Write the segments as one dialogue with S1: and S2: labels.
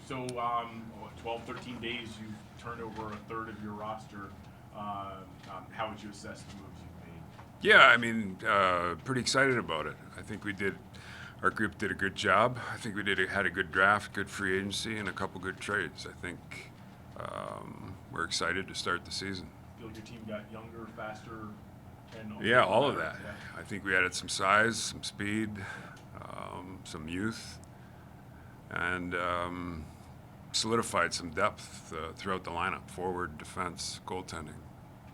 S1: So 12, 13 days, you've turned over a third of your roster. How would you assess the moves you've made?
S2: Yeah, I mean, pretty excited about it. I think our group did a good job. I think had a good draft, good free agency, and a couple good trades. I think we're excited to start the season.
S1: Feel like your team got younger, faster, and
S2: Yeah, all of
S1: better?
S2: that.
S1: Yeah.
S2: I think we added some size, some speed, some youth, and solidified some depth throughout the lineup: forward, defense, goaltending.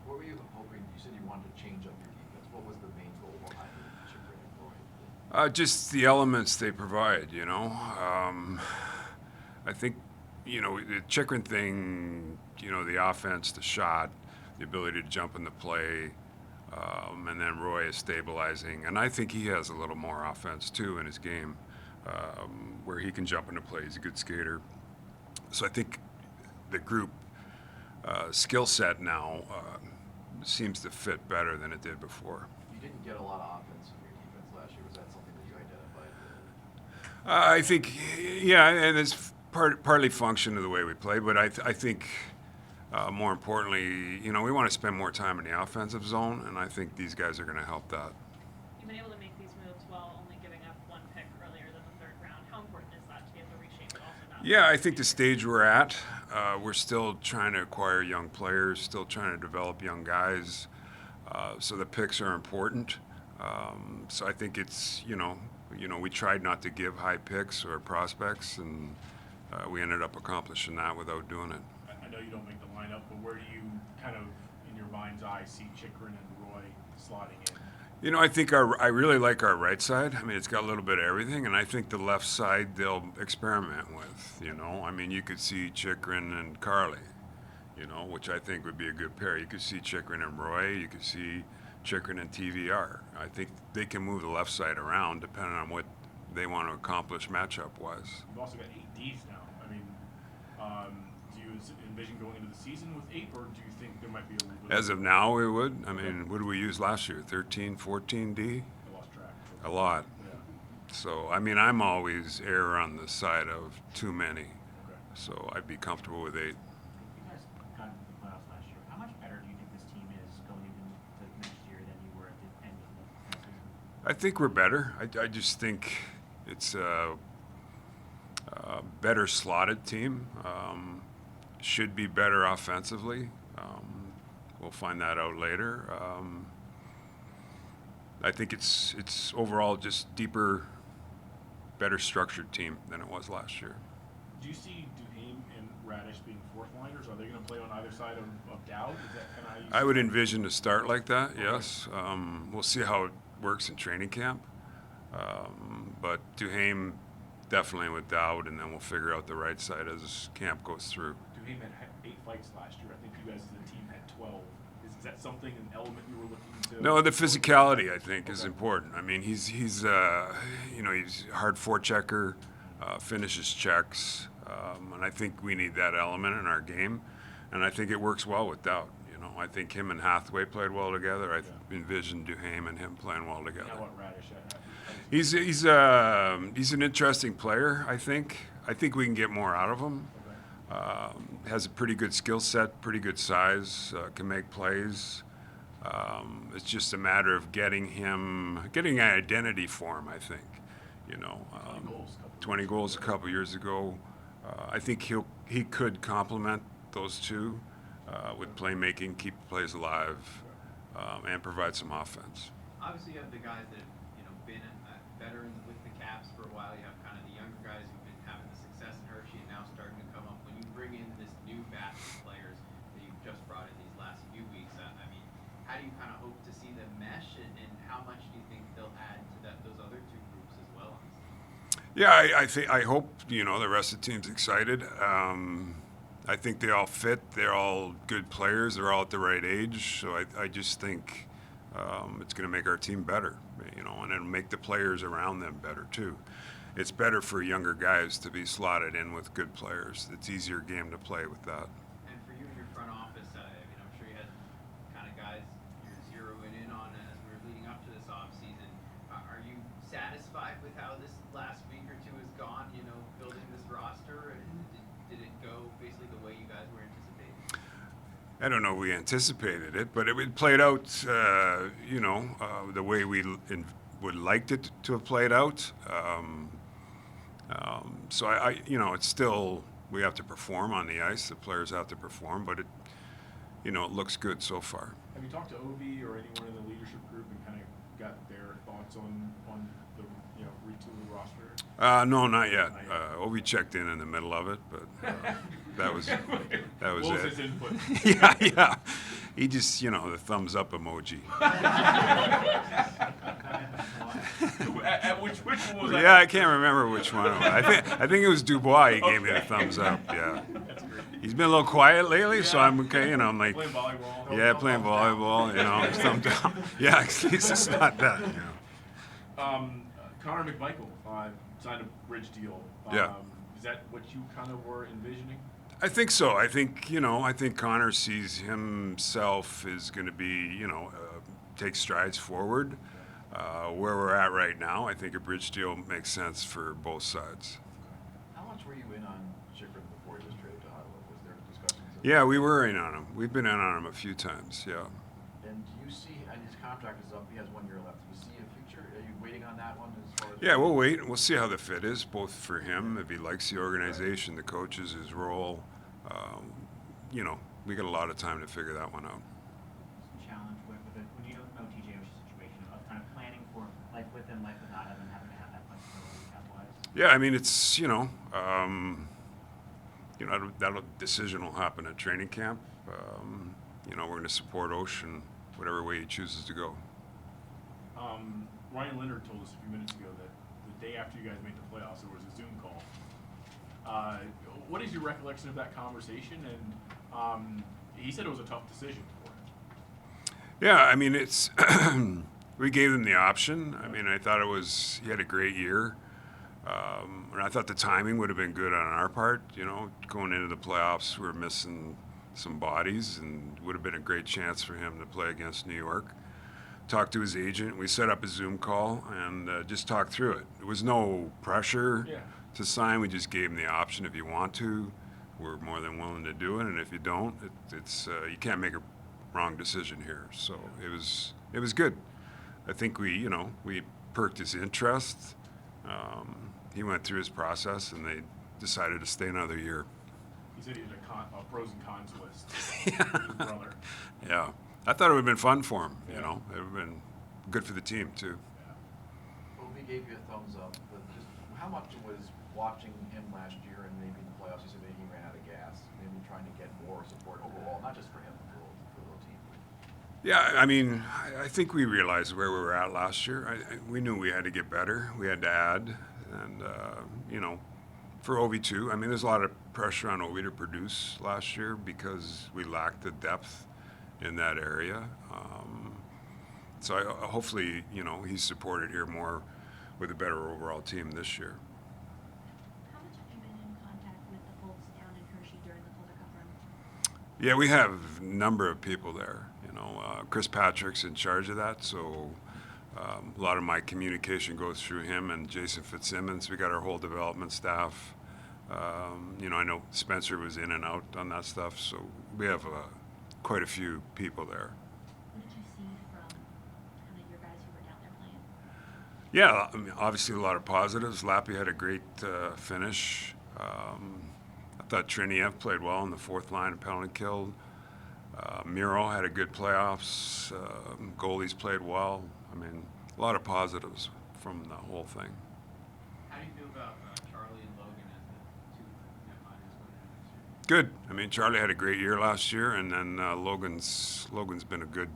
S3: What were you hoping? You said you wanted to change up your defense. What was the main goal behind Chikrin and Roy?
S2: Just the elements they provide, I think, the Chikrin thing, the offense, the shot, the ability to jump in the play, and then Roy is stabilizing. And I think he has a little more offense, too, in his game, where he can jump into play. He's a good skater. So I think the group skill set now seems to fit better than it did before.
S3: You didn't get a lot of offense in your defense last year. Was that something that you identified?
S2: I think, yeah, and it's partly function of the way we play, but I think more importantly, we want to spend more time in the offensive zone, and I think these guys are going to help that.
S4: You've been able to make these moves while only giving up one pick earlier than the third round. How important is that to be able to reshape but also not?
S2: Yeah, I think the stage we're at, we're still trying to acquire young players, still trying to develop young guys, so the picks are important. So I think it's, we tried not to give high picks or prospects, and we ended up accomplishing that without doing it.
S1: I know you don't make the lineup, but where do you kind of, in your mind's eye, see Chikrin and Roy slotting in?
S2: I think I really like our right side. I mean, it's got a little bit of everything, and I think the left side they'll experiment with. I mean, you could see Chikrin and Carly, which I think would be a good pair. You could see Chikrin and Roy. You could see Chikrin and TVR. I think they can move the left side around depending on what they want to accomplish matchup-wise.
S1: You've also got 8 Ds now. I mean, do you envision going into the season with 8, or do you think there might be a little bit?
S2: As of now, we would. I mean, what did we use last year? 13, 14 D?
S1: I lost track.
S2: A lot.
S1: Yeah.
S2: So, I mean, I'm always err on the side of too many.
S1: Okay.
S2: So I'd be comfortable with 8.
S5: You guys got into the playoffs last year. How much better do you think this team is going into next year than you were at the end of the season?
S2: I think we're better. I just think it's a better slotted team. Should be better offensively. We'll find that out later. I think it's overall just deeper, better structured team than it was last year.
S1: Do you see Duhaime and Radish being fourth liners? Are they going to play on either side of Dowd? Is that kind of how you see
S2: I would
S1: it?
S2: envision to start like that, yes. We'll see how it works in training camp. But Duhaime definitely with Dowd, and then we'll figure out the right side as camp goes through.
S1: Duhaime had 8 fights last year. I think you guys as a team had 12. Is that something, an element you were looking to?
S2: No, the physicality I think is important. I mean, he's a hard forechecker, finishes checks, and I think we need that element in our game, and I think it works well with Dowd. I think him and Hathaway played well together. I envisioned Duhaime and him playing well together.
S1: How about Radish?
S2: He's an interesting player. I think we can get more out of him. Has a pretty good skill set, pretty good size, can make plays. It's just a matter of getting an identity for him, I think. 20 goals a couple years ago. I think he could complement those two with playmaking, keep plays alive, and provide some offense.
S6: Obviously, you have the guys that have been veterans with the Caps for a while. You have kind of the younger guys who've been having the success in Hershey and now starting to come up. When you bring in this new batch of players that you've just brought in these last few weeks, I mean, how do you kind of hope to see them mesh, and how much do you think they'll add to those other two groups as well?
S2: Yeah, I hope the rest of the team's excited. I think they all fit. They're all good players. They're all at the right age. So I just think it's going to make our team better, and it'll make the players around them better too. It's better for younger guys to be slotted in with good players. It's easier game to play with that.
S6: And for you in your front office, I mean, I'm sure you had kind of guys you're zeroing in on as we were leading up to this offseason. Are you satisfied with how this last week or two has gone, building this roster? And
S2: I don't know if we anticipated it, but it played out, the way we would liked it to have played out. So it's still, we have to perform on the ice. The players have to perform, but it looks good so far.
S1: Have you talked to Ovi or anyone in the leadership group and kind of got their thoughts on the retool roster?
S2: No, not yet.
S1: Not yet.
S2: Ovi checked in the middle of it, but that was
S1: What was
S2: it.
S1: his input?
S2: Yeah. He just, the thumbs up emoji.
S1: Which one was that?
S2: Yeah, I can't remember which one. I think it was Dubois. He gave me the thumbs up. Yeah.
S1: That's great.
S2: He's been a little quiet lately, so I'm okay. I'm like,
S1: Playing volleyball.
S2: yeah, playing volleyball. Thumb down. Yeah, at least it's not that.
S1: Connor McMichael signed a bridge deal.
S2: Yeah.
S1: Is that what you kind of were envisioning?
S2: I think so. I think Connor sees himself is going to be, take strides forward. Where we're at right now, I think a bridge deal makes sense for both sides.
S3: How much were you in on Chychrun before he was traded to Ottawa? Was there discussions?
S2: Yeah, we were in on him. We've been in on him a few times. Yeah.
S3: And do you see, and his contract is up, he has 1 year left. Do you see a future? Are you waiting on that one as far as?
S2: Yeah, we'll wait. We'll see how the fit is, both for him, if he likes the organization, the coaches, his role. We got a lot of time to figure that one out.
S5: Some challenge with it, when you don't know TJ Oshie's situation of kind of planning for life with him, life without him, and having to have that flexibility cap-wise.
S2: Yeah, I mean, it's, that decision will happen at training camp. We're going to support Ocean whatever way he chooses to go.
S1: Ryan Leonard told us a few minutes ago that the day after you guys made the playoffs, there was a Zoom call. What is your recollection of that conversation? And he said it was a tough decision for him.
S2: Yeah, I mean, it's we gave him the option. I mean, I thought he had a great year. And I thought the timing would have been good on our part. Going into the playoffs, we were missing some bodies, and would have been a great chance for him to play against New York. Talked to his agent. We set up a Zoom call and just talked through it. There was no pressure to sign. We just gave him the option. If you want to, we're more than willing to do it. And if you don't, it's you can't make a wrong decision here. So it was good. I think we perked his interest. He went through his process, and they decided to stay another year.
S1: He said he had a pros and cons list. His brother.
S2: Yeah, I thought it would have been fun for him. It would have been good for the team too.
S3: Ovi gave you a thumbs up, but just how much was watching him last year and maybe in the playoffs, you said maybe he ran out of gas, maybe trying to get more support overall, not just for him, but for the whole team.
S2: Yeah, I mean, I think we realized where we were at last year. We knew we had to get better. We had to add, and for Ovi too. I mean, there's a lot of pressure on Ovi to produce last year because we lacked the depth in that area. So hopefully, he's supported here more with a better overall team this year.
S7: How much have you been in contact with the folks down in Hershey during the Calder Cup run?
S2: Yeah, we have a number of people there. Chris Patrick's in charge of that, so a lot of my communication goes through him and Jason Fitzsimmons. We got our whole development staff. I know Spencer was in and out on that stuff, so we have quite a few people there.
S7: What did you see from kind of your guys who were down there playing?
S2: Yeah, I mean, obviously a lot of positives. Lappy had a great finish. I thought Triniev played well in the fourth line of penalty kill. Miro had a good playoffs. Goalies played well. I mean, a lot of positives from the whole thing.
S6: How do you feel about Charlie and Logan as the two netliners going into next year?
S2: Good. I mean, Charlie had a great year last year, and then Logan's been a good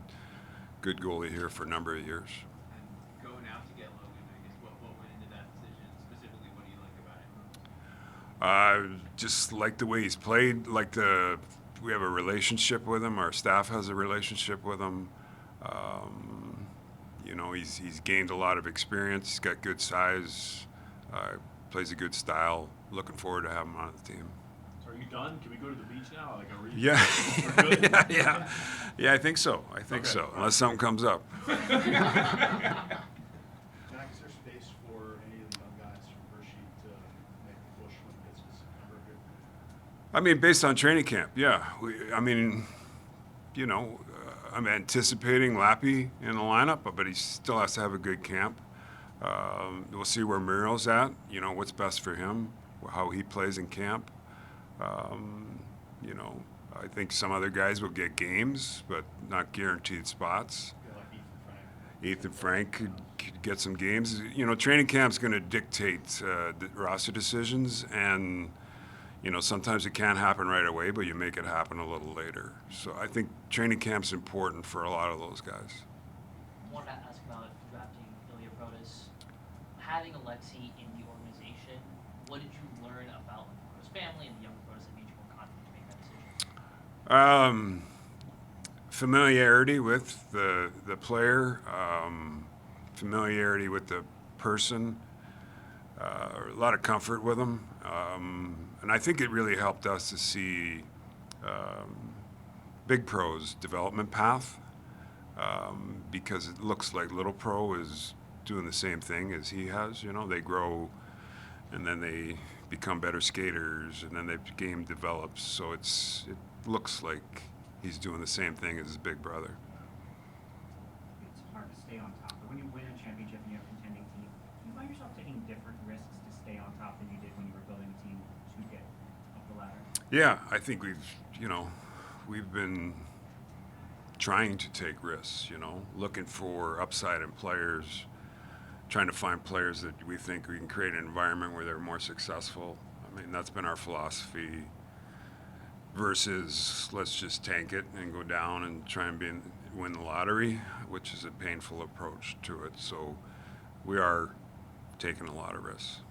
S2: goalie here for a number of years.
S6: And going out to get Logan, I guess, what went into that decision? Specifically, what do you like about him?
S2: Just like the way he's played. We have a relationship with him. Our staff has a relationship with him. He's gained a lot of experience. He's got good size. Plays a good style. Looking forward to having him on the team.
S1: So are you done? Can we go to the beach now? Like, are we?
S2: Yeah.
S1: We're good?
S2: Yeah. I think so.
S1: Okay.
S2: Unless something comes up.
S8: Jack, is there space for any of the young guys from Hershey to make the push when it gets to September here?
S2: I mean, based on training camp, yeah. I'm anticipating Lappy in the lineup, but he still has to have a good camp. We'll see where Muriel's at, what's best for him, how he plays in camp. You know, I think some other guys will get games, but not guaranteed spots.
S8: Yeah, like
S2: Ethan Frank could get some games. Training camp's going to dictate the roster decisions, and sometimes it can't happen right away, but you make it happen a little later. So I think training camp's important for a lot of those guys.
S9: I wanted to ask about drafting Ilya Protas. Having Alexei in the organization, what did you learn about the Protas family and the younger Protas that made you more confident to make that decision?
S2: Familiarity with the player, familiarity with the person, a lot of comfort with him. And I think it really helped us to see Big Pro's development path, because it looks like Little Pro is doing the same thing as he has. They grow and then they become better skaters, and then the game develops. So it looks like he's doing the same thing as his big brother.
S5: It's hard to stay on top, but when you win a championship and you have a contending team, do you find yourself taking different risks to stay on top than you did when you were building a team to get up the ladder?
S2: Yeah, I think we've been trying to take risks, looking for upside in players, trying to find players that we think we can create an environment where they're more successful. I mean, that's been our philosophy versus let's just tank it and go down and try and win the lottery, which is a painful approach to it. So we are taking a lot of risks.